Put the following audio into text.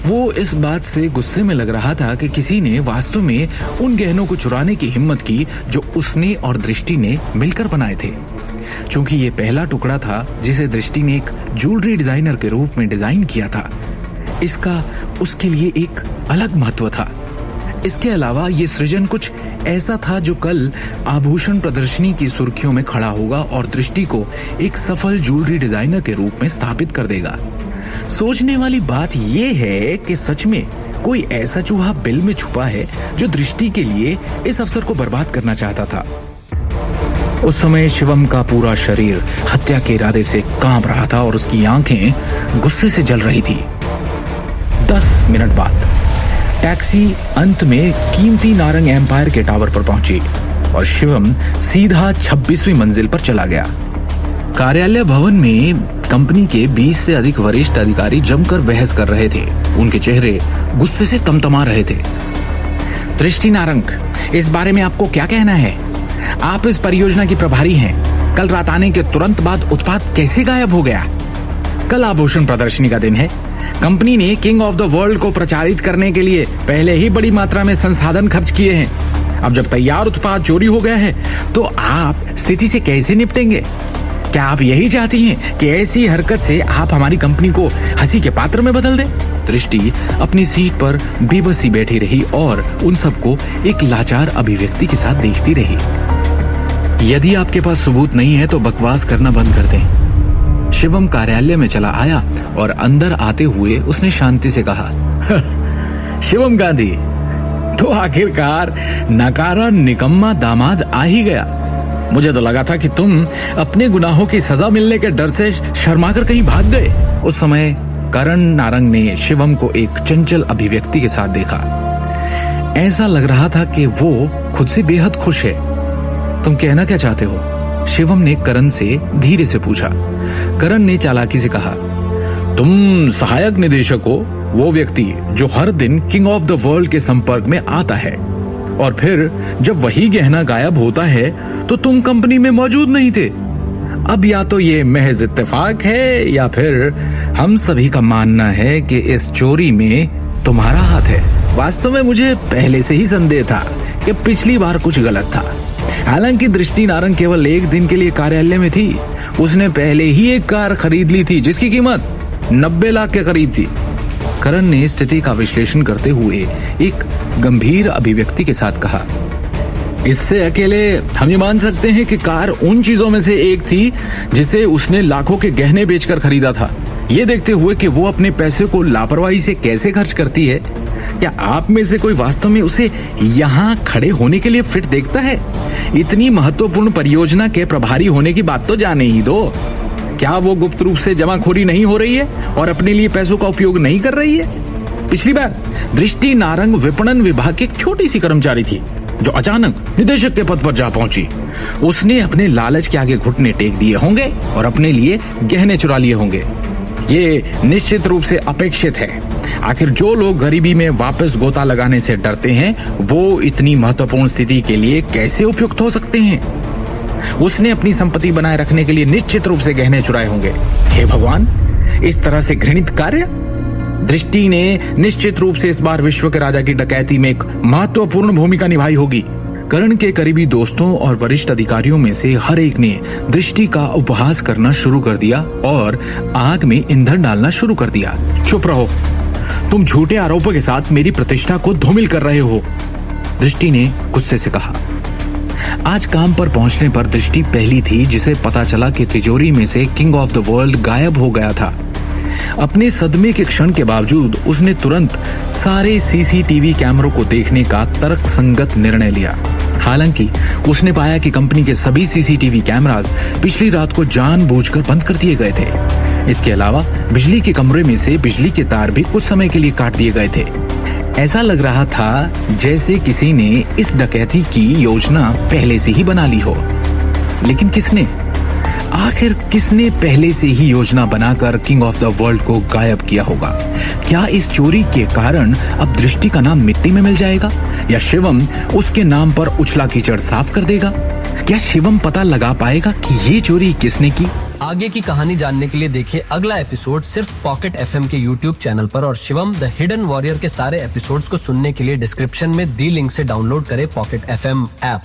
वो इस बात से गुस्से में लग रहा था कि किसी ने वास्तव में उन गहनों को चुराने की हिम्मत की जो उसने और दृष्टि ने मिलकर बनाए थे। क्योंकि ये पहला टुकड़ा था जिसे दृष्टि ने एक ज्वेलरी डिजाइनर के रूप में डिजाइन किया था, इसका उसके लिए एक अलग महत्व था। इसके अलावा ये सृजन कुछ ऐसा था जो कल आभूषण प्रदर्शनी की सुर्खियों में खड़ा होगा और दृष्टि को एक सफल ज्वेलरी डिजाइनर के रूप में स्थापित कर देगा। सोचने वाली बात यह है कि सच में कोई ऐसा चूहा बिल में छुपा है जो दृष्टि के लिए इस अवसर को बर्बाद करना चाहता था। उस समय शिवम का पूरा शरीर हत्या के इरादे से कांप रहा था और उसकी आंखें गुस्से से जल रही थी। 10 मिनट बाद टैक्सी अंत में कीमती नारंग एम्पायर के टावर पर पहुंची और शिवम सीधा 26वीं मंजिल पर चला गया। कार्यालय भवन में कंपनी के 20 से अधिक वरिष्ठ अधिकारी जमकर बहस कर रहे थे। उनके चेहरे गुस्से से तमतमा रहे थे। दृष्टि नारंग, इस बारे में आपको क्या कहना है? आप इस परियोजना की प्रभारी हैं। कल रात आने के तुरंत बाद उत्पाद कैसे गायब हो गया? कल आभूषण प्रदर्शनी का दिन है। कंपनी ने किंग ऑफ द वर्ल्ड को प्रचारित करने के लिए पहले ही बड़ी मात्रा में संसाधन खर्च किए हैं। अब जब तैयार उत्पाद चोरी हो गया है तो आप स्थिति से कैसे निपटेंगे? क्या आप यही चाहती हैं कि ऐसी हरकत से आप हमारी कंपनी को हंसी के पात्र में बदल दें? दृष्टि अपनी सीट पर बेबसी बैठी रही और उन सबको एक लाचार अभिव्यक्ति के साथ देखती रही। यदि आपके पास सबूत नहीं है तो बकवास करना बंद कर दें। शिवम कार्यालय में चला आया और अंदर आते हुए उसने शांति से कहा, शिवम गांधी, तो आखिरकार नकारा निकम्मा दामाद आ ही गया। मुझे तो लगा था कि तुम अपने गुनाहों की सजा मिलने के डर से शर्माकर कहीं भाग गए। उस समय करण नारंग ने शिवम को एक चंचल अभिव्यक्ति के साथ देखा। ऐसा लग रहा था कि वो खुद से बेहद खुश है। तुम कहना क्या चाहते हो? शिवम ने करण से धीरे से पूछा। करण ने चालाकी से कहा, तुम सहायक निदेशक हो, वो व्यक्ति जो हर दिन किंग ऑफ द वर्ल्ड के संपर्क में आता है, और फिर जब वही गहना गायब होता है तो तुम कंपनी में मौजूद नहीं थे। अब या तो ये महज इत्तेफाक है या फिर हम सभी का मानना है कि इस चोरी में तुम्हारा हाथ है। वास्तव में मुझे पहले से ही संदेह था कि पिछली बार कुछ गलत था। हालांकि दृष्टि नारंग केवल एक दिन के लिए कार्यालय में थी। उसने पहले ही एक कार खरीद ली थी जिसकी कीमत 90 लाख के करीब थी। करण ने स्थिति का विश्लेषण करते हुए एक गंभीर अभिव्यक्ति के साथ कहा, इससे अकेले हम ये मान सकते हैं कि कार उन चीजों में से एक थी जिसे उसने लाखों के गहने बेचकर खरीदा था। ये देखते हुए कि वो अपने पैसे को लापरवाही से कैसे खर्च करती है, क्या आप में से कोई वास्तव में उसे यहाँ खड़े होने के लिए फिट देखता है? इतनी महत्वपूर्ण परियोजना के प्रभारी होने की बात तो जाने ही दो। क्या वो गुप्त रूप से जमाखोरी नहीं हो रही है और अपने लिए पैसों का उपयोग नहीं कर रही है? पिछली बार दृष्टि नारंग विपणन विभाग की एक छोटी सी कर्मचारी थी जो अचानक निदेशक के पद पर जा पहुंची। उसने अपने लालच के आगे घुटने टेक दिए होंगे और अपने लिए गहने चुरा लिए होंगे। ये निश्चित रूप से अपेक्षित है। आखिर जो लोग गरीबी में वापस गोता लगाने से डरते हैं वो इतनी महत्वपूर्ण स्थिति के लिए कैसे उपयुक्त हो सकते हैं? उसने अपनी संपत्ति बनाए रखने के लिए निश्चित रूप से गहने चुराए होंगे। हे भगवान, इस तरह से घृणित कार्य! दृष्टि ने निश्चित रूप से इस बार विश्व के राजा की डकैती में एक महत्वपूर्ण भूमिका निभाई होगी। करण के करीबी दोस्तों और वरिष्ठ अधिकारियों में से हर एक ने दृष्टि का उपहास करना शुरू कर दिया और आग में ईंधन डालना शुरू कर दिया। चुप रहो, तुम झूठे आरोपों के साथ मेरी प्रतिष्ठा को धूमिल कर रहे हो, दृष्टि ने गुस्से से कहा। आज काम पर पहुंचने पर दृष्टि पहली थी जिसे पता चला कि तिजोरी में से किंग ऑफ द वर्ल्ड गायब हो गया था। अपने सदमे के क्षण के बावजूद उसने तुरंत सारे सीसीटीवी कैमरों को देखने का तर्कसंगत निर्णय लिया। हालांकि उसने पाया कि कंपनी के सभी सीसीटीवी कैमरास पिछली रात को जानबूझकर बंद कर दिए गए थे। इसके अलावा बिजली के कमरे में से बिजली के तार भी कुछ समय के लिए काट दिए गए थे। ऐसा लग रहा था जैसे किसी ने इस डकैती की योजना पहले से ही बना ली हो। लेकिन किसने? आखिर किसने पहले से ही योजना बनाकर किंग ऑफ द वर्ल्ड को गायब किया होगा? क्या इस चोरी के कारण अब दृष्टि का नाम मिट्टी में मिल जाएगा या शिवम उसके नाम पर उछला कीचड़ साफ कर देगा? क्या शिवम पता लगा पाएगा कि ये चोरी किसने की? आगे की कहानी जानने के लिए देखिए अगला एपिसोड सिर्फ पॉकेट एफएम के YouTube चैनल पर और शिवम द हिडन वॉरियर के सारे एपिसोड्स को सुनने के लिए डिस्क्रिप्शन में दी लिंक से डाउनलोड करें पॉकेट एफएम ऐप।